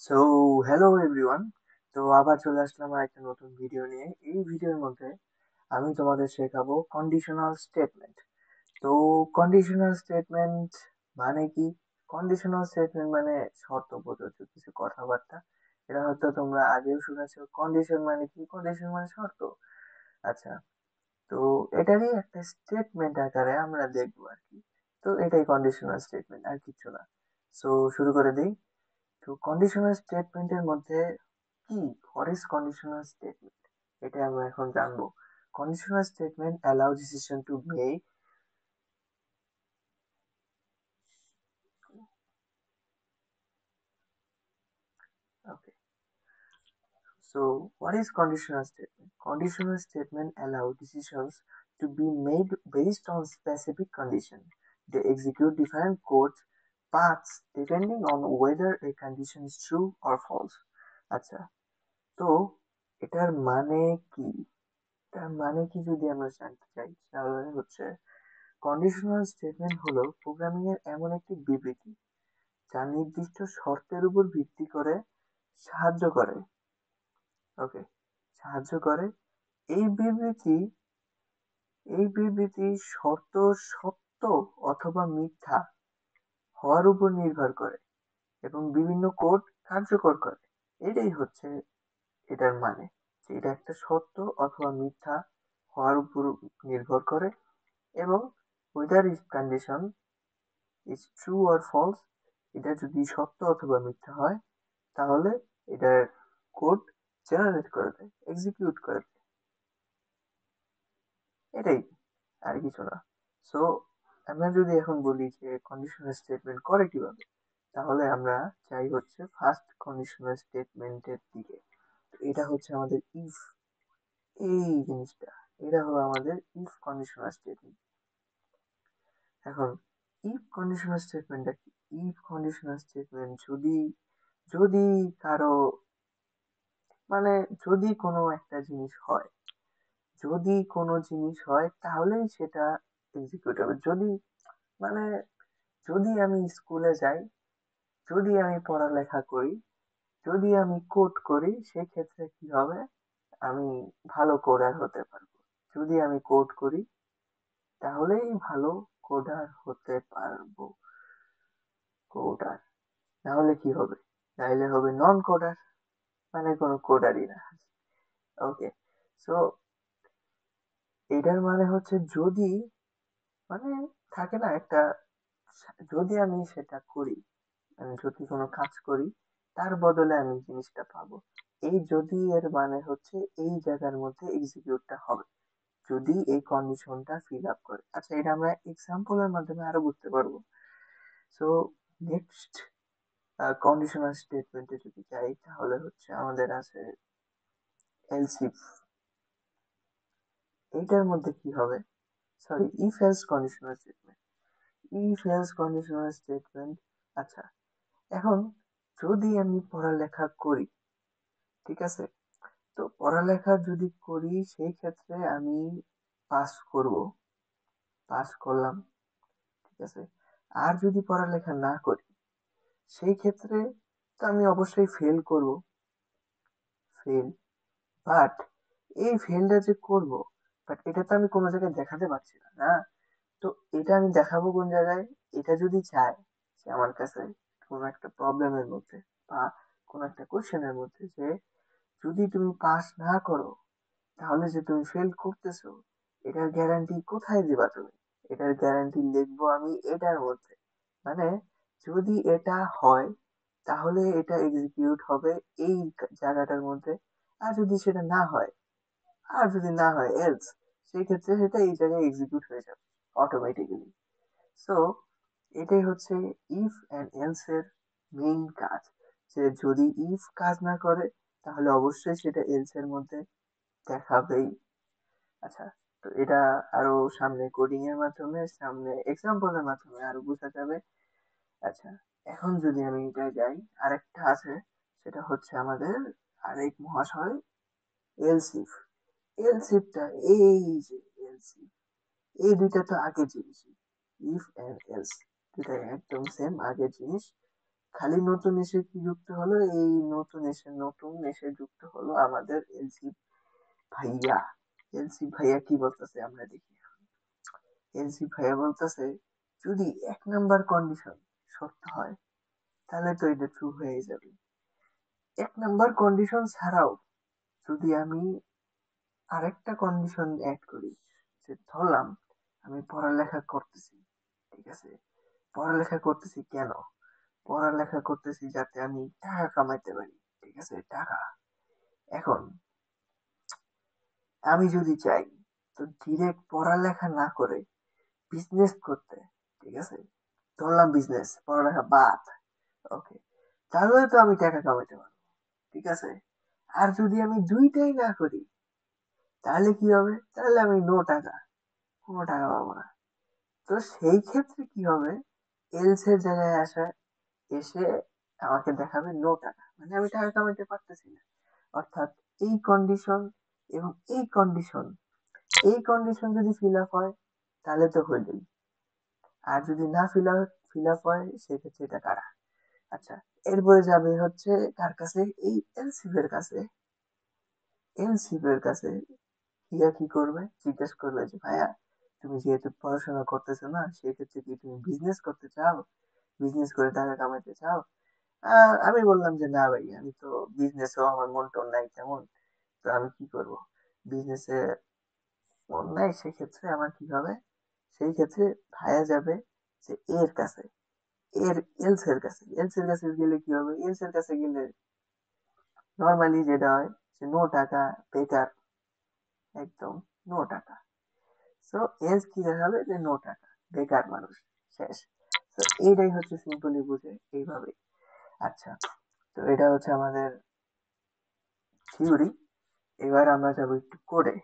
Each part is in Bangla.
So hello everyone. তো আবার চলে আসলাম আর একটা নতুন ভিডিও নিয়ে। এই ভিডিওর মধ্যে আমি তোমাদের শেখাবো কন্ডিশনাল স্টেটমেন্ট। তো কন্ডিশনাল স্টেটমেন্ট মানে কি? কন্ডিশনাল স্টেটমেন্ট মানে শর্ত প্রযোজ্য কিছু কথাবার্তা। এটা হয়তো তোমরা আগেও শুনেছো। কন্ডিশন মানে কি? কন্ডিশন মানে শর্ত। আচ্ছা, তো এটারই একটা স্টেটমেন্ট আকারে আমরা দেখবো আর কি। তো এটাই কন্ডিশনাল স্টেটমেন্ট, আর কিছু না। সো শুরু করে দিই। তো কন্ডিশনাল স্টেটমেন্টের মধ্যে কি, হোয়াট ইজ কন্ডিশনাল স্টেটমেন্ট, এটা আমরা এখন জানবো। Conditional statement allow decision to make. Okay, so what is conditional statement? Conditional statement allow decisions to be made based on specific condition. They execute different code paths depending on whether a condition is true or false. আচ্ছা, তো এটার মানে কি? তার মানে কি যদি আমরা জানতে চাই তাহলে হচ্ছে, কন্ডিশনাল স্টেটমেন্ট হলো প্রোগ্রামিং এর এমন একটি বিবৃতি যা নির্দিষ্ট শর্তের উপর ভিত্তি করে সাহায্য করে। ওকে, সাহায্য করে। এই বিবৃতি এই বিবৃতি শর্ত সত্য অথবা মিথ্যা হওয়ার উপর নির্ভর করে এবং বিভিন্ন কোড কার্যকর করে। এটাই হচ্ছে এটার মানে, যে এটা একটা সত্য অথবা মিথ্যা হওয়ার উপর নির্ভর করে, এবং whether is condition is true or false, এটা যদি সত্য অথবা মিথ্যা হয় তাহলে এটার কোড জেনারেট করে দেয়, এক্সিকিউট করে দেয়। এটাই, আর কিছু না। সো আমরা যদি এখন বলি যে কন্ডিশনাল স্টেটমেন্ট করে কিভাবে, তাহলে আমরা চাই হচ্ছে ফার্স্ট কন্ডিশনাল স্টেটমেন্টের দিকে। তো এটা হচ্ছে আমাদের ইফ, এই জিনিসটা, এটা হলো আমাদের ইফ কন্ডিশনাল স্টেটমেন্ট। এখন ইফ কন্ডিশনাল স্টেটমেন্টটা কি? ইফ কন্ডিশনাল স্টেটমেন্ট যদি যদি কারো মানে যদি কোনো একটা জিনিস হয়, যদি কোনো জিনিস হয় তাহলেই সেটা এক্সিকিউট হবে। যদি মানে যদি আমি স্কুলে যাই, যদি আমি পড়ালেখা করি, যদি আমি কোড করি, সেক্ষেত্রে কি হবে? আমি ভালো কোডার হতে পারবো। যদি আমি কোড করি তাহলেই ভালো কোডার হতে পারবো। কোডার নাহলে কি হবে? তাইলে হবে নন কোডার, মানে কোনো কোডারই না। ওকে, সো এটার মানে হচ্ছে যদি, মানে থাকে না একটা, যদি আমি সেটা করি, আমি যদি কোনো কাজ করি তার বদলে আমি জিনিসটা পাবো। এই যদি এর মানে হচ্ছে এই জায়গার মধ্যে এক্সিকিউটটা হবে যদি এই কন্ডিশনটা ফিল আপ করে। আচ্ছা, এটা আমরা এক্সাম্পলের মাধ্যমে আরো বুঝতে পারবো। সো নেক্সট কন্ডিশনাল স্টেটমেন্টে যদি যাই তাহলে হচ্ছে আমাদের আছে এলস ইফ। এইটার মধ্যে কি হবে? Sorry, if else conditional statement. If else conditional statement. আচ্ছা, এখন যদি আমি পড়ালেখা করি, ঠিক আছে, তো পড়ালেখা যদি করি সেই ক্ষেত্রে আমি পাস করব, পাস করলাম, ঠিক আছে। আর যদি পড়ালেখা না করি সেই ক্ষেত্রে তো আমি অবশ্যই ফেল করব, ফেল। বাট এই ফেলটা যে করব, বাট এটা তো আমি কোনো জায়গায় দেখাতে পারছি না, না? তো এটা আমি দেখাবো কোন জায়গায়? এটা যদি চায় যে আমার কাছে কোনো একটা প্রবলেমের মধ্যে বা কোনো একটা কোশ্চেনের মধ্যে, যে যদি তুমি পাস না করো তাহলে যে তুমি ফেল করতেছো, এটার গ্যারান্টি কোথায় দিবা তুমি? এটার গ্যারান্টি লিখবো আমি এটার মধ্যে। মানে যদি এটা হয় তাহলে এটা এক্সিকিউট হবে এই জায়গাটার মধ্যে। আর যদি সেটা না হয়, আর যদি না হয় এলস, সেই ক্ষেত্রে সেটা এই জায়গায় এক্সিকিউট হয়ে যাবে অটোমেটিক্যালি। সো এটাই হচ্ছে ইফ এন্ড এলস এর মেইন কাজ, যে যদি ইফ কাজ না করে তাহলে অবশ্যই সেটা এলস এর মধ্যে দেখাবেই। আচ্ছা, তো এটা আরো সামনে কোডিং এর মাধ্যমে, সামনে এক্সাম্পলের মাধ্যমে আরো বোঝা যাবে। আচ্ছা, এখন যদি আমি এটা যাই, আরেকটা আছে, সেটা হচ্ছে আমাদের আরেক মহাশয় এলসিফ। এলসিফটা এই যে এলসিফ, এই দুইটা তো আগের জিনিস, ইফ এন্ড এলস দুইটা একদম সেম আগের জিনিস। খালি নতুন এসে কি যুক্ত হলো, এই নতুন এসে যুক্ত হলো আমাদের এলসি ভাইয়া। এলসি ভাইয়া কি বলতেছে আমরা দেখি। এলসি ভাইয়া বলতেছে, যদি 1 নাম্বার কন্ডিশন সত্য হয় তাহলে তো এটা ট্রু হয়ে যাবে। 1 নাম্বার কন্ডিশন ছাড়াও যদি আমি আরেকটা কন্ডিশন অ্যাড করি, যে ধরলাম আমি পড়ালেখা করতেছি, ঠিক আছে, পড়ালেখা করতেছি কেন, পড়ালেখা করতেছি যাতে আমি টাকা কামাইতে পারি, ঠিক আছে, টাকা। এখন আমি যদি চাই তো ডিরেক্ট পড়ালেখা না করে বিজনেস করতে, ঠিক আছে, ধরলাম বিজনেস, পড়ালেখা বাদ, ওকে, তাহলে তো আমি টাকা কামাইতে পারবো, ঠিক আছে। আর যদি আমি দুইটাই না করি তাহলে কি হবে, তাহলে আমি নো টাকা, কোনো টাকা পাবো না। তো সেই ক্ষেত্রে কি হবে, এলস এর জায়গায় এসে আমাকে দেখাবে নো টাকা, মানে আমি টাকা কামাইতে পারতেছি না। অর্থাৎ এই কন্ডিশন এবং এই কন্ডিশন যদি ফিল আপ হয় তাহলে তো হইলই। আর যদি না ফিল আপ হয় সেক্ষেত্রে এটা কারা। আচ্ছা, এরপরে যাবে হচ্ছে কার কাছে, এই এলসিফ কাছে। এলসিফ কাছে হিয়া কি করবে, জিজ্ঞেস করবে যে ভাইয়া, তুমি যেহেতু পড়াশোনা করতেছো না, সেক্ষেত্রে কি তুমি বিজনেস করতে চাও, বিজনেস করে টাকা কামাইতে চাও? আমি বললাম যে না ভাই, আমি তো বিজনেসেও আমার মন টন নাই তেমন, তো আমি কি করব, বিজনেসে মন নাই। সেক্ষেত্রে আমার কি হবে, সেই ক্ষেত্রে ভাইয়া যাবে যে এর কাছে, এর এলস এর কাছে গেলে কি হবে, এলস এর কাছে গেলে নর্মালি যেটা হয় যে নো টাকা, বেকার, একদম নো টাকা। সো এলস কি দেখাবে, যে নো টাকা, বেকার মানুষ, শেষ। তো এইটাই হচ্ছে সিম্পলি বুঝে এইভাবে। আচ্ছা, তো এটা হচ্ছে আমাদের থিওরি। এবার আমরা যাবো একটু কোডে।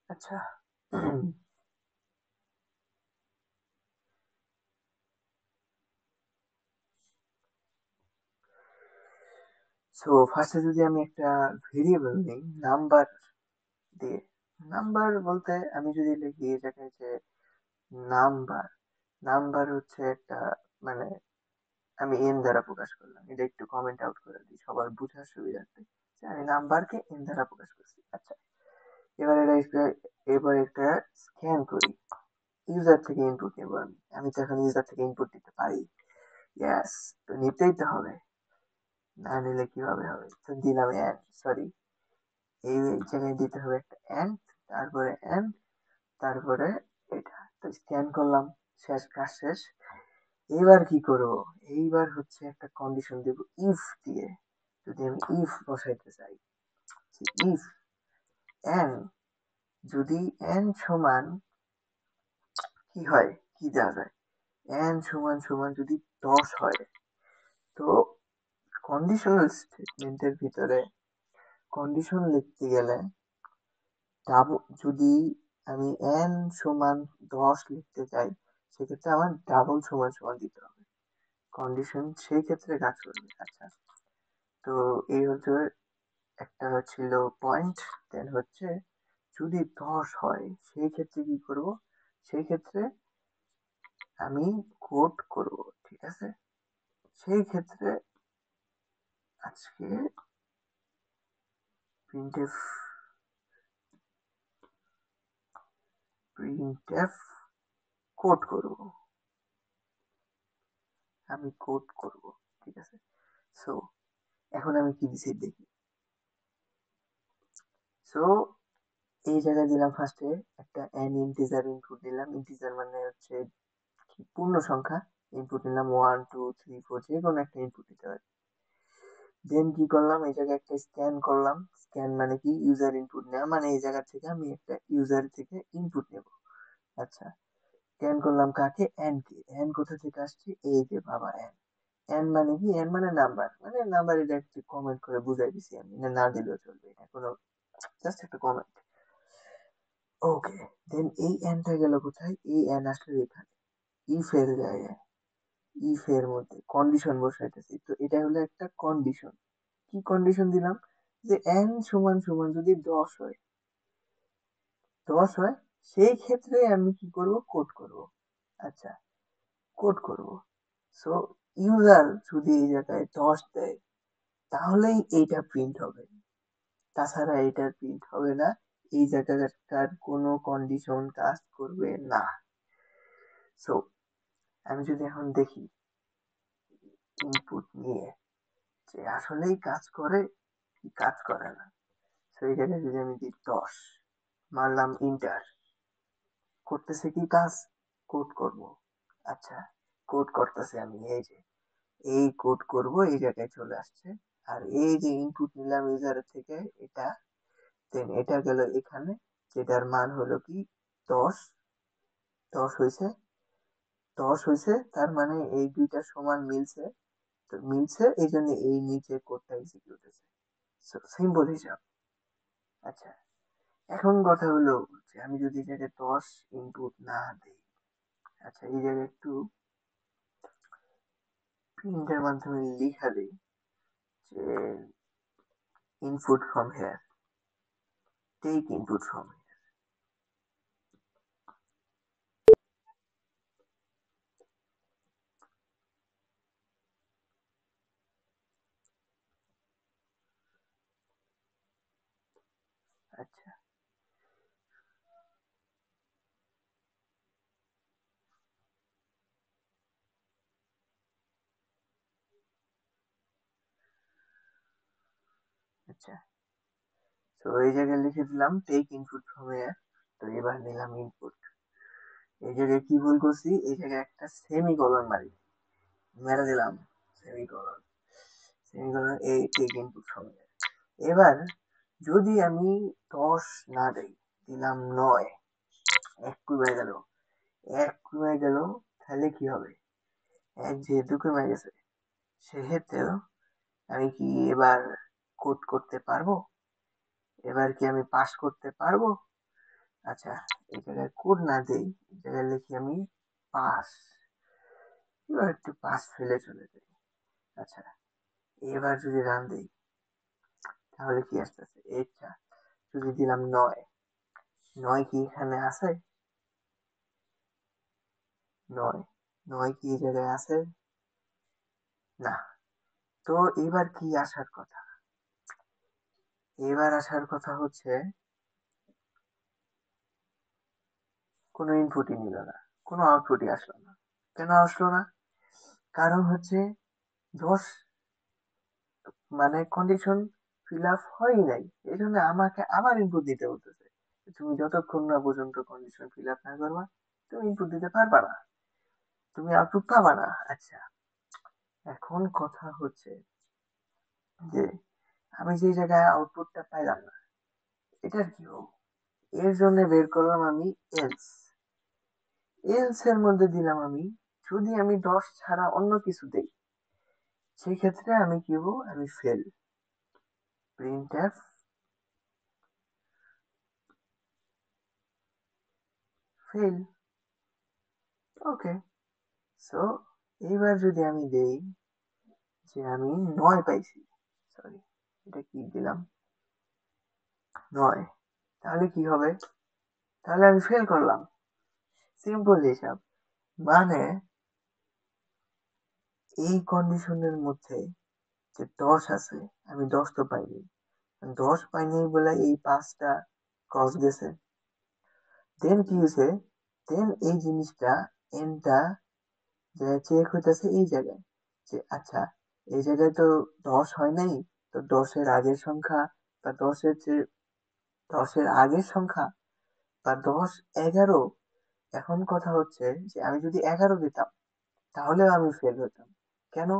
আচ্ছা, সো ফার্স্টে যদি আমি একটা ভেরিয়েবল নিই নাম্বার দিয়ে, নাম্বার বলতে আমি যদি লিখি এই জায়গায় যে নাম্বার, নাম্বার হচ্ছে একটা, মানে আমি এন দ্বারা প্রকাশ করলাম, এটা একটু কমেন্ট আউট করে দিই সবার বুঝার সুবিধার্থে, যে আমি নাম্বারকে এন দ্বারা প্রকাশ করছি। আচ্ছা, এবার এবার একটা স্ক্যান করি, ইউজার থেকে ইনপুট নেবো আমি, আমি তো এখন ইউজার থেকে ইনপুট দিতে পারি, ইয়াস, তো নিতেই তো হবে, না নিলে কিভাবে হবে, তো দিলাম এন, সরি, এই জায়গায় দিতে হবে একটা এন, তারপরে এন, তারপরে এটা, তো স্ক্যান করলাম, শেষ, কাজ শেষ। এবার কি করব, এইবার হচ্ছে একটা কন্ডিশন দেব ইফ দিয়ে। যদি আমি ইফ বসাইতে চাই, ইফ এন, যদি এন সমান কি হয়, কি দেওয়া যায়, এন সমান সমান যদি 10 হয়, তো কন্ডিশনাল স্টেটমেন্টের ভিতরে কন্ডিশন লিখতে গেলে যদি আমি এন সমান 10 লিখতে চাই, সেক্ষেত্রে আমার ডাবল সমান সমান দিতে হবে, কন্ডিশন সেই ক্ষেত্রে কাজ করবে। আচ্ছা, তো এই হচ্ছে একটা ছিল পয়েন্ট। দেন হচ্ছে যদি 10 হয় সেই ক্ষেত্রে কি করব, সেই ক্ষেত্রে আমি কোড করব, ঠিক আছে। সেই ক্ষেত্রে আজকে প্রিন্টএফ প্রিন্টএফ কোড করব, আমি কোড করব, ঠিক আছে। সো এখন আমি কি দিছি দেখি। সো এই জায়গায় দিলাম ফার্স্টে একটা এন ইন্টিজার ইনপুট দিলাম, ইন্টিজার মানে হচ্ছে কি, পূর্ণ সংখ্যা ইনপুট নিলাম, 1 2 3 4, যে কোনো একটা ইনপুট দিতে হয়। দেন কি করলাম, এই জায়গায় একটা স্ক্যান করলাম, স্ক্যান মানে কি, ইউজার ইনপুট নেওয়া, মানে এই জায়গা থেকে আমি একটা ইউজার থেকে ইনপুট নেব। আচ্ছা, স্ক্যান করলাম কাকে, এন কে, এন কোথা থেকে আসছে, এই যে বাবা এন, এন মানে কি, এন মানে নাম্বার, মানে নাম্বার, এটা একটু কমেন্ট করে বুঝাই দিছি আমি, না না দিলেও চলবে, এটা কোনো, জাস্ট একটা কমেন্ট। ওকে, দেন এই এনটা গেল কোথায়, এই এন আসলে এখানে ইফ এর জায়গায়, ইফ এর মধ্যে কন্ডিশন বসাইতেছি, তো এটা হলো একটা কন্ডিশন। কি কন্ডিশন দিলাম, যে এন সমান সমান যদি 10 হয়, 10 হয়, সেই ক্ষেত্রে আমি কি করব, কোড করব। আচ্ছা, কোড করব। সো ইউজার যদি এই জায়গায় 10 দেয় তাহলেই এইটা প্রিন্ট হবে, তাছাড়া এটা প্রিন্ট হবে না। এই জায়গাটার কোনো কন্ডিশন কাজ করবে না। সো আমি যদি এখন দেখি ইনপুট নিয়ে যে আসলেই কাজ করে কি কাজ করে না, সেই জায়গায় যদি আমি দিই 10, মারলাম ইন্টার, করতেছে কি কাজ, কোড করব। আচ্ছা, কোড করতেছে, আমি এই যে এই কোড করব, এই জায়গায় চলে আসছে। আর এই যে ইনপুট নিলাম ইউজারের থেকে, এটা দেন এটা গেল এখানে, যেটার মান হলো কি 10। 10 হয়েছে, 10 হয়েছে, তার মানে এই দুইটা সমান মিলছে। তো মিলছে, এই জন্য এই নিচে কোডটা এক্সিকিউট হয়েছে। সিম্পল হিসাব। আচ্ছা, এখন কথা হলো যে আমি যদি এই জায়গায় 10 ইনপুট না দিই, আচ্ছা এই জায়গায় একটু প্রিন্টের মাধ্যমে লিখা দিই যে input from here, take input from here. আচ্ছা, আচ্ছা, তো এই জায়গায় লিখে দিলাম টেক ইনপুট ফ্রম হেয়ার। তো এবার নিলাম ইনপুট, এই জায়গায় কি ভুল করছি, এই জায়গায় একটা সেমিকোলন মেরে দিলাম, সেমিকোলন, সেমিকোলন, এই টেক ইনপুট ফ্রম হেয়ার। এবার যদি আমি 10 না দেই, দিলাম 9, এক কমে গেল, এক কমে গেল, তাহলে কি হবে, এক যেহেতু কমে গেছে, সেক্ষেত্রে আমি কি এবার কোড করতে পারবো, এবার কি আমি পাস করতে পারবো? আচ্ছা, এই জায়গায় কোড না দেই, এই জায়গায় লিখি আমি পাস, এবার একটু পাস ফেলে চলে যাই। আচ্ছা, এবার যদি রান দিই তাহলে কি আসতেছে, এইটা যদি দিলাম 9, 9 কি এখানে আছে, 9, 9 কি এই জায়গায় আছে, না। তো এবার কি আসার কথা, এবার আসার কথা হচ্ছে কোনো ইনপুটই নিল না, কোনো আউটপুটই আসলো না। কেন আসলো না? কারণ হচ্ছে 10 মানে কন্ডিশন ফিল আপ হয় নাই, এই জন্য আমাকে আবার ইনপুট দিতে বলতেছে। তুমি যতক্ষণ না পর্যন্ত কন্ডিশন ফিল আপ না করবা, তুমি ইনপুট দিতে পারবা না, তুমি আউটপুট পাবা না। আচ্ছা, এখন কথা হচ্ছে যে আমি যে জায়গায় আউটপুটটা পাইলাম না, এটার কি হোক, এর জন্য বের করলাম আমি এলস। এলস এর মধ্যে দিলাম আমি, যদি আমি 10 ছাড়া অন্য কিছু দেই, সেই ক্ষেত্রে আমি কি হবো, আমি ফেল, প্রিন্ট এফ ফেল। ওকে, সো এইবার যদি আমি দেই যে আমি 9 পাইছি, সরি এটা কি দিলাম, 9, তাহলে কি হবে, তাহলে আমি ফেল করলাম। সিম্পল হিসাব। মানে এই কন্ডিশনের মধ্যে যে 10 আছে, আমি 10 তো পাইনি, 10 পাইনি বলে এই 5টা ক্রস গেছে। দেন কি হয়েছে, দেন এই জিনিসটা এনটা যে চেক হইতেছে এই জায়গায়, যে আচ্ছা এই জায়গায় তো 10 হয় নাই, তো 10-এর আগের সংখ্যা বা 10-এর আগের সংখ্যা বা 10, 11। এখন কথা হচ্ছে যে আমি যদি 11 দিতাম তাহলেও আমি ফেল হতাম। কেন?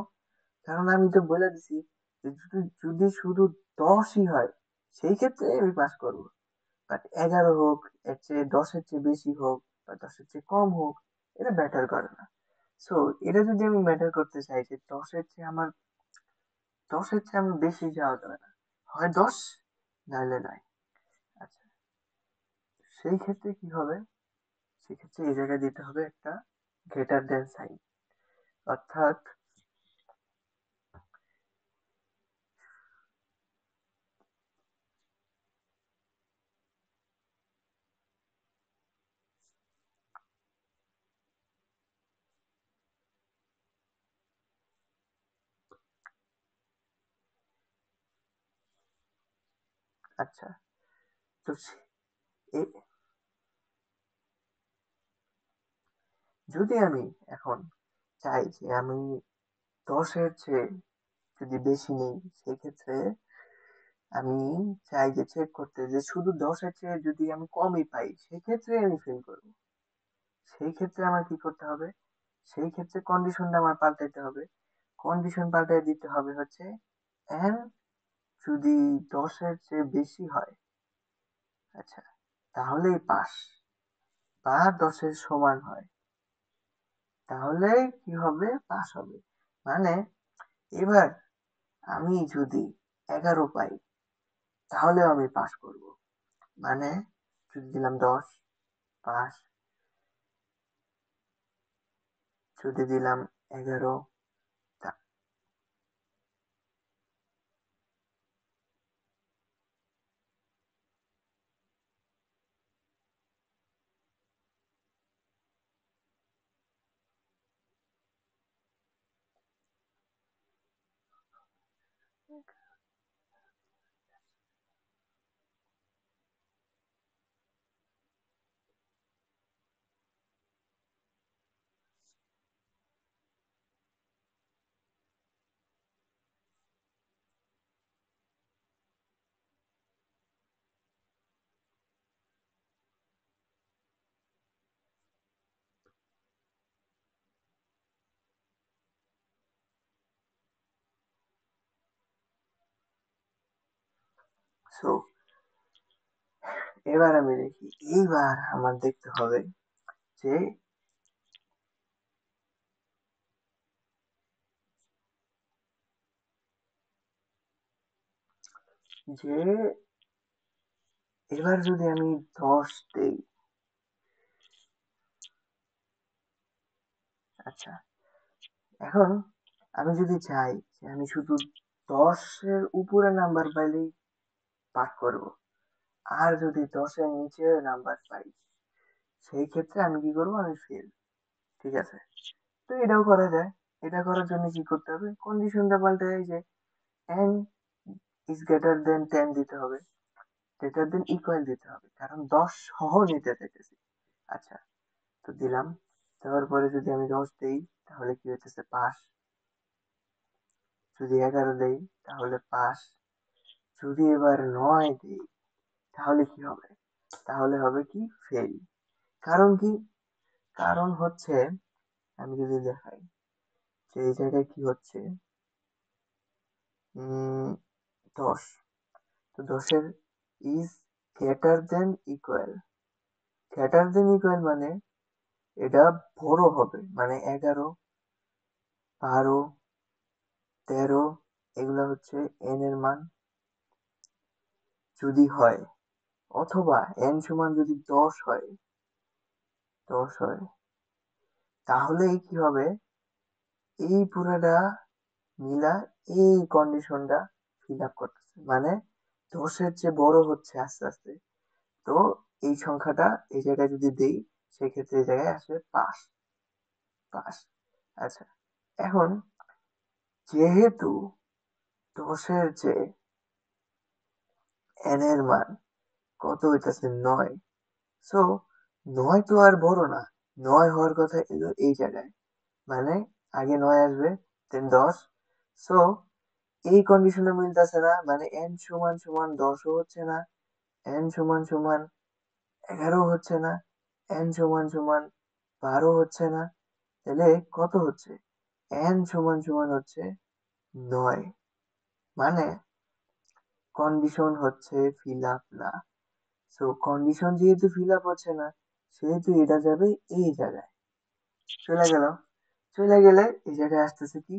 কারণ আমি তো বলে দিছি যে যদি শুধু 10ই হয়, সেই ক্ষেত্রে আমি পাস করবো। বাট 11 হোক, এর চেয়ে 10-এর চেয়ে বেশি হোক বা 10-এর চেয়ে কম হোক, এটা ম্যাটার করে না। সো এটা যদি আমি ম্যাটার করতে চাই যে 10-এর চেয়ে আমার বেশি যাওয়া যাবে না, হয় 10 নাহলে নাই। আচ্ছা, সেই ক্ষেত্রে কি হবে, সেক্ষেত্রে এই জায়গায় দিতে হবে একটা গ্রেটার দেন সাইন, অর্থাৎ আচ্ছা, তো এ- যদি আমি এখন চাই যে আমি 10-এর চেয়ে যদি বেশি নেই, সেক্ষেত্রে আমি চাই যে চেক করতে যে শুধু 10-এর চেয়ে যদি আমি কমই পাই, সেক্ষেত্রে আমি ফেল করবো। সেই ক্ষেত্রে আমার কি করতে হবে? সেই ক্ষেত্রে কন্ডিশনটা আমার পাল্টাইতে হবে। কন্ডিশন পাল্টাই দিতে হবে হচ্ছে n যদি 10-এর চেয়ে বেশি হয়, আচ্ছা, তাহলেই পাস, বা 10-এর সমান হয়, তাহলে কি হবে? পাস হবে। মানে এবার আমি যদি 11 পাই, তাহলেও আমি পাস করব। মানে যদি দিলাম 10, পাস। যদি দিলাম 11, সো এবার আমি দেখি, এইবার আমার দেখতে হবে যে যে এবার যদি আমি 10 দেই, আচ্ছা, এখন আমি যদি চাই যে আমি শুধু 10-এর উপরে নাম্বার পাইলেই পাস করব, আর যদি 10-এর নিচে নাম্বার পাই, সেই ক্ষেত্রে আমি কি করব? আমি ফেল। ঠিক আছে, তো এটাও করা যায়। এটা করার জন্য কি করতে হবে? কন্ডিশনটা পাল্টে যায় যে n ইজ গ্রেটার দেন 10 দিতে হবে, গ্রেটার দেন ইকুয়াল দিতে হবে, কারণ 10 সহ নিতে চাইতেছি। আচ্ছা, তো দিলাম। দেওয়ার পরে যদি আমি 10 দেই, তাহলে কি হইতেছে? পাস। যদি 11 দেই, তাহলে পাস। যদি এবার 9 দেই, তাহলে কি হবে? তাহলে হবে কি? ফেল। কারণ কি? কারণ হচ্ছে, আমি যদি দেখাই যে এই জায়গায় কি হচ্ছে, 10, তো 10-এর is greater than equal. Greater than equal মানে এটা বড় হবে, মানে 11, 12, 13, এগুলা হচ্ছে n এর মান যদি হয়, অথবা n সমান যদি 10 হয়, তাহলেই কি হবে? এই পুরাটা মিলা এই কন্ডিশনটা ফিল আপ করতেছে, মানে 10-এর চেয়ে বড় হচ্ছে আস্তে আস্তে। তো এই সংখ্যাটা এই জায়গায় যদি দেই, সেক্ষেত্রে এই জায়গায় আসবে পাস। পাস। আচ্ছা, এখন যেহেতু 10-এর চেয়ে n এর মান কত হইতাছে? 9। সো 9 তো আর বড় না, 9 হওয়ার কথা এলো এই জায়গায়, মানে আগে 9 আসবে, দেন 10। সো এই কন্ডিশনে মিলতেছে না, মানে n সমান সমান 10ও হচ্ছে না, n সমান সমান 11 হচ্ছে না, n সমান সমান 12 হচ্ছে না, তাহলে কত হচ্ছে? n সমান সমান হচ্ছে 9। মানে কন্ডিশন হচ্ছে ফিল আপ না। সো কন্ডিশন যেহেতু ফিল আপ হচ্ছে না, সেহেতু এটা যাবে এই জায়গায়, চলে গেল। চলে গেলে এই জায়গায় আসতেছে কি?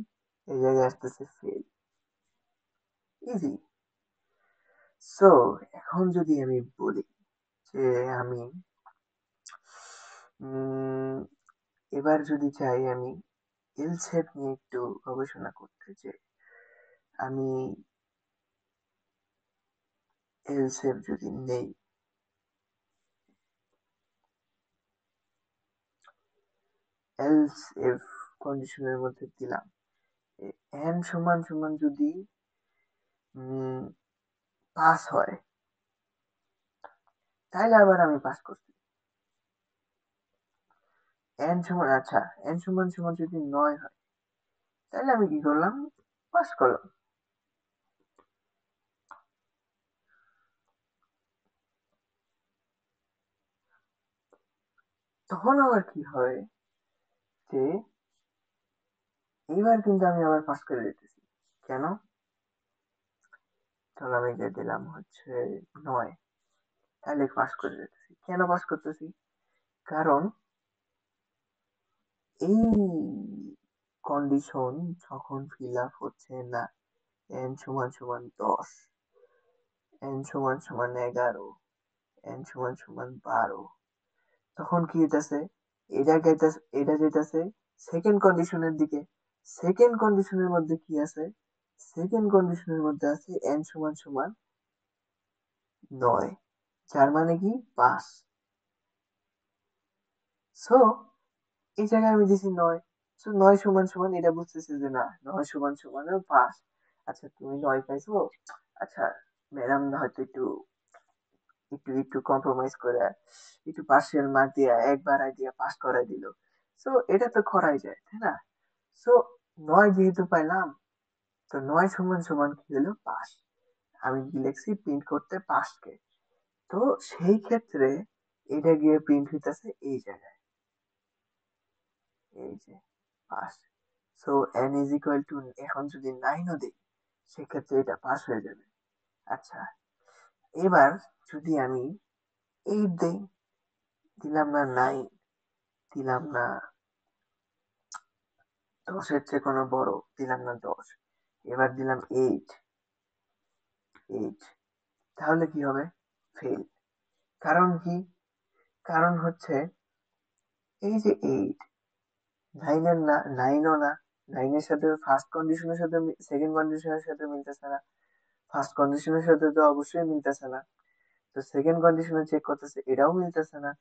এই জায়গায় আসতেছে ফেল। ইজি। সো এখন যদি আমি বলি যে আমি উম এবার যদি চাই আমি এল শেপ নিয়ে একটু গবেষণা করতে, যে আমি এল শেপ যদি নেই, এল শেপ কন্ডিশনের মধ্যে দিলাম n সমান সমান যদি পাস হয়, তাইলে আবার আমি পাস করছি। এন সমান আচ্ছা, এন সমান সমান যদি 9 হয়, তাহলে আমি কি করলাম? পাস করলাম। তখন আবার কি হয় যে এইবার কিন্তু আমি আবার পাস করে দিতেছি। কেন? তাহলে আমি যে দিলাম হচ্ছে 9, তাহলে পাস করে দিতেছি। কেন পাস করতেছি? কারণ এই কন্ডিশন যখন ফিল আপ হচ্ছে না, n সমান সমান 10, n সমান সমান 11, n সমান সমান 12, তখন কি হইতাছে? এটা যাইতাছে সেকেন্ড কন্ডিশনের দিকে। সেকেন্ড কন্ডিশনের মধ্যে কি আছে? সেকেন্ড কন্ডিশনের মধ্যে আছে n সমান সমান 9, যার মানে কি পাস। সো এই জায়গায় আমি দিছি 9। সো 9 সমান সমান এটা বুঝতেছে যে না, 9 সমান সমান 5। আচ্ছা তুমি 9 পাইছো, আচ্ছা ম্যাডাম হয়তো একটু একটু একটু কম্প্রোমাইজ করে একটু পার্সিয়াল মার্ক দিয়া একবার দিয়া পাস করাই দিল। সো এটা তো করাই যায়, তাই না? সো 9 যেহেতু পাইলাম, তো 9 সমান সমান কি হলো? পাস। আমি কি লিখছি? প্রিন্ট করতে পাসকে। তো সেই ক্ষেত্রে এটা গিয়ে প্রিন্ট হইতাছে এই জায়গায়, এই যে pass. So n is equal to, এখন যদি 9 ও দিই, সেক্ষেত্রে এটা পাস হয়ে যাবে। আচ্ছা, এবার যদি আমি 8 দেই, দিলাম না 9, দিলাম না 10 এর চেয়ে কোনো বড়, দিলাম না 10, এবার দিলাম 8, তাহলে কি হবে? ফেল। কারণ কি? কারণ হচ্ছে এই যে 8, 9 এর না, 9 ও না, 9 এর সাথে ফার্স্ট কন্ডিশনের সাথে সেকেন্ড কন্ডিশনের সাথে মিলতেছে না, ফার্স্ট কন্ডিশনের সাথে তো অবশ্যই মিলতেছে না। তো সেকেন্ড কন্ডিশনে চেক করতেছে, এটাও মিলতেছে না।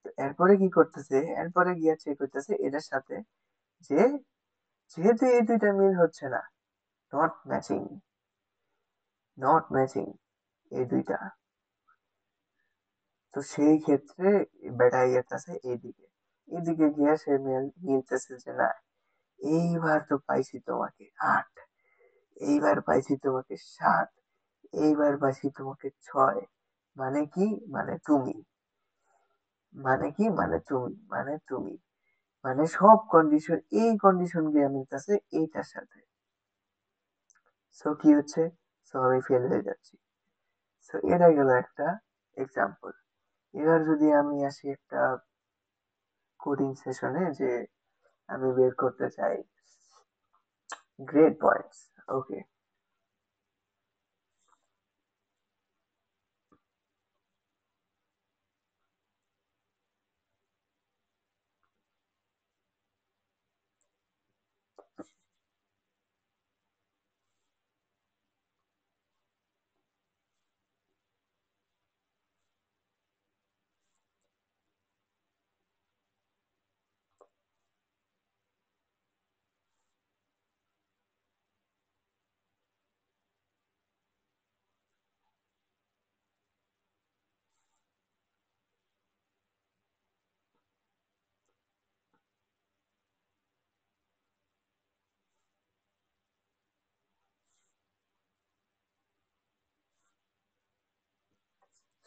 তো এরপরে কি করতেছে? এরপরে গিয়ে চেক করতেছে এটার সাথে, যে যেহেতু এই দুইটা মিল হচ্ছে না, নট ম্যাচিং, নট ম্যাচিং এই দুইটা, তো সেই ক্ষেত্রে বেটা গেছে এইদিকে। এদিকে গিয়ে সে মিলতেছে যে না, এইবার তো পাইছি তোমাকে 8, এইবার পাইছি তোমাকে 7, এইবার পাইছি তোমাকে 6। মানে কি? মানে তুমি, মানে কি? মানে তুমি, মানে তুমি, মানে সব কন্ডিশন, এই কন্ডিশন গিয়ে মিলতেছে এইটার সাথে। সো কি হচ্ছে? সো আমি ফেল হয়ে যাচ্ছি। সো এটা গেল একটা এক্সাম্পল। এবার যদি আমি আসি একটা কোডিং সেশনে, যে আমি বের করতে চাই গ্রেড পয়েন্টস। ওকে,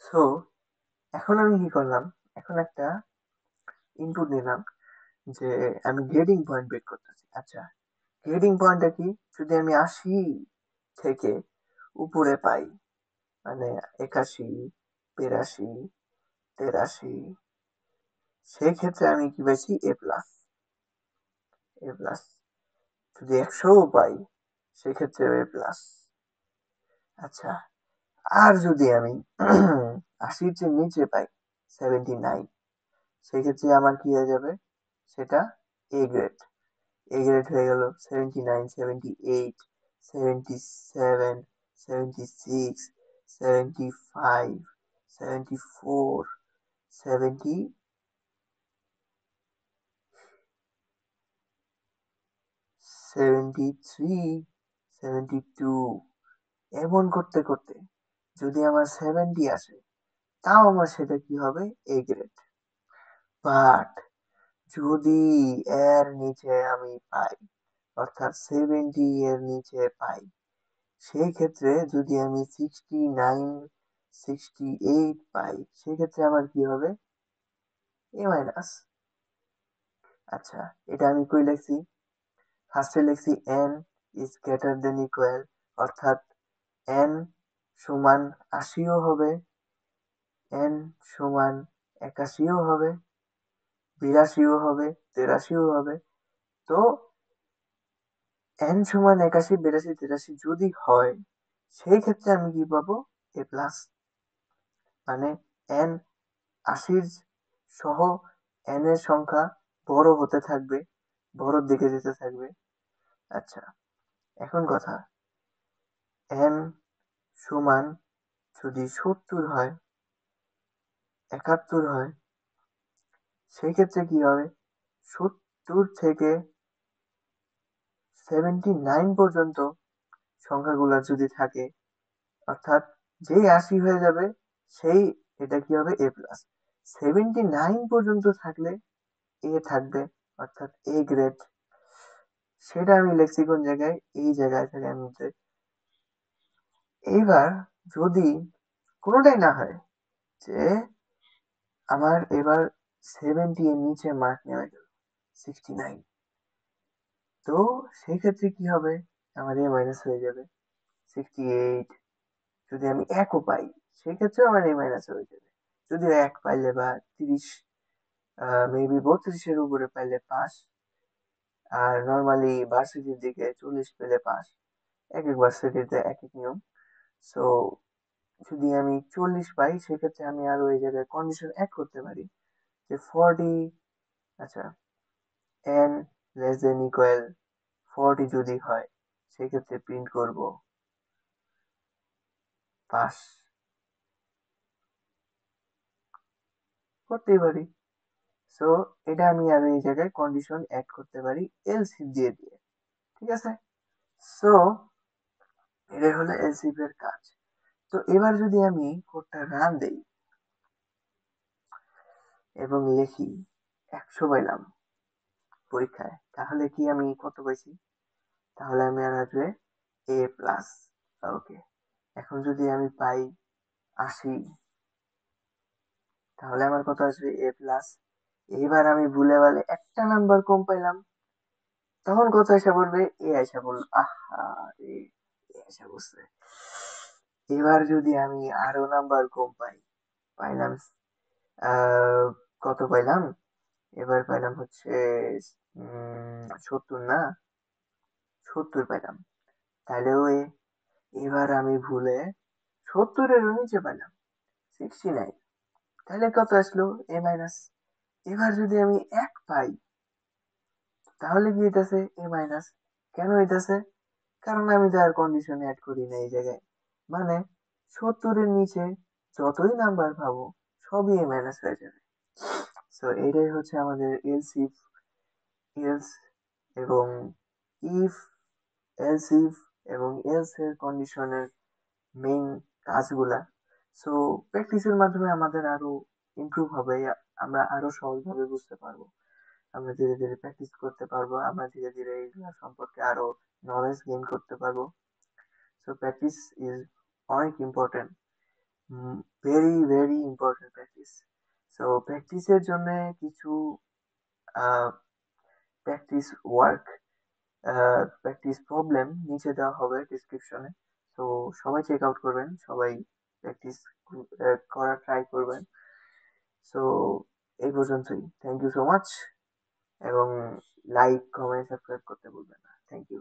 সো এখন আমি কি করলাম? এখন একটা ইনপুট নিলাম যে আমি গ্রেডিং পয়েন্ট বের করতেছি। আচ্ছা, গ্রেডিং পয়েন্টটা কি? যদি আমি 80 থেকে উপরে পাই, মানে 81, 82, 83, সেই ক্ষেত্রে আমি কি পাইছি? এ প্লাস, এ প্লাস। যদি 100 পাই, সেক্ষেত্রে এ প্লাস। আচ্ছা, আর যদি আমি 80-র চেয়ে নিচে পাই, 79, সেক্ষেত্রে আমার কি হয়ে যাবে? সেটা এ গ্রেড। এ গ্রেড হয়ে গেল 79, 78, 77, 76, 75, 74, 70, 73, 72, এমন করতে করতে যদি আমার 70 আসে, তাও আমার সেটা কি হবে, এ গ্রেড। বাট যদি এর নিচে আমি পাই, অর্থাৎ 70 এর নিচে পাই, সেই ক্ষেত্রে যদি আমি 69, 68 পাই, সেক্ষেত্রে আমার কি হবে, এ মাইনাস। আচ্ছা, এটা আমি কই লিখছি? ফার্স্টে লিখছি n is greater than equal, অর্থাৎ n সমান ৮০ও হবে, n সমান ৮১ও হবে, ৮২ও হবে, ৮৩ও হবে। তো n সমান ৮১, ৮২, ৮৩ যদি হয়, সেই ক্ষেত্রে আমি কি পাবো, এ প্লাস। মানে n ৮০ সহ n এর সংখ্যা বড় হতে থাকবে, বড়র দিকে যেতে থাকবে। আচ্ছা, এখন কথা, n সমান যদি ৭০ হয়, ৭১ হয়, সেই ক্ষেত্রে কি হবে, ৭০ থেকে 79 পর্যন্ত সংখ্যাগুলা যদি থাকে, অর্থাৎ যেই ৮০ হয়ে যাবে, সেই এটা কি হবে, এ প্লাস। 79 পর্যন্ত থাকলে এ থাকবে, অর্থাৎ এ গ্রেড। সেটা আমি লিখছি কোন জায়গায়, এই জায়গায় থেকে আমি এইবার যদি কোনোটাই না হয়, যে আমার এবার 70 এর নিচে মার্ক নেওয়া গেল, 69, তো সেই ক্ষেত্রে কি হবে, আমার এ মাইনাস হয়ে যাবে 68। যদি আমি ১ও পাই, সেক্ষেত্রেও আমার এ মাইনাস হয়ে যাবে। যদিও ১ পাইলে বা ৩০, মেবি ৩২ এর উপরে পাইলে পাস, আর নরমালি ভার্সিটির দিকে ৪০ পেলে পাস। এক এক ভার্সিটিতে এক এক নিয়ম। সো যদি আমি ৪০ পাই, সেক্ষেত্রে আমি আরো এই জায়গায় কন্ডিশন অ্যাড করতে পারি, যে 40, আচ্ছা, n লেস দেন ইকুয়াল 40 যদি হয়, সেক্ষেত্রে প্রিন্ট করব পাস, করতেই পারি। সো এটা আমি আর এই জায়গায় কন্ডিশন অ্যাড করতে পারি এলসিফ দিয়ে দিয়ে, ঠিক আছে? সো এটাই হলো এলসিফ এর কাজ। তো এবার যদি আমি কোডটা রান দেই এবং লিখি ১০০ পাইলাম পরীক্ষায়, তাহলে কি আমি কত পাইছি? তাহলে আমি আর আসবে এ প্লাস। ওকে, এখন যদি আমি পাই ৮০, তাহলে আমার কত আসবে, এ প্লাস। এইবার আমি ভুলে গেলে একটা নাম্বার কম পাইলাম, তখন কত এসে পড়বে, এ এসে পড়লো। আহা রে, এ এসে পড়ছে। এবার যদি আমি আরো নাম্বার কম পাই, পাইলাম কত পাইলাম, এবার পাইলাম হচ্ছে ৭০, না ৭০ পাইলাম, তাহলে ওই, এবার আমি ভুলে ৭০-এর নিচে পাইলাম 69, তাহলে কত আসলো, এ মাইনাস। এবার যদি আমি ১ পাই, তাহলে কি হইতাছে, এ মাইনাস। কেন হইতাছে? কারণ আমি তো আর কন্ডিশন অ্যাড করি না এই জায়গায়। মানে ৭০-এর নিচে যতই নাম্বার পাবো, সবই এ মাইনাস হয়ে যাবে। সো এটাই হচ্ছে আমাদের এলস ইফ, এলস এবং ইফ, এলস ইফ এবং এলস এর কন্ডিশনের মেইন কাজগুলা। সো প্র্যাকটিসের মাধ্যমে আমাদের আরো ইমপ্রুভ হবে, আমরা আরো সহজভাবে বুঝতে পারবো, আমরা ধীরে ধীরে প্র্যাকটিস করতে পারবো, আমরা ধীরে ধীরে এগুলা সম্পর্কে আরো নলেজ গেইন করতে পারবো। সো প্র্যাকটিস ইজ অনেক important, very very important practice. So প্র্যাকটিসের জন্য কিছু প্র্যাকটিস ওয়ার্ক, প্র্যাকটিস প্রবলেম নিচে দেওয়া হবে ডিসক্রিপশনে। তো সবাই চেক আউট করবেন, সবাই প্র্যাকটিস করার ট্রাই করবেন। সো এই পর্যন্তই, থ্যাংক ইউ সো মাচ, এবং লাইক, কমেন্ট, সাবস্ক্রাইব করতে ভুলবেন না। Thank you.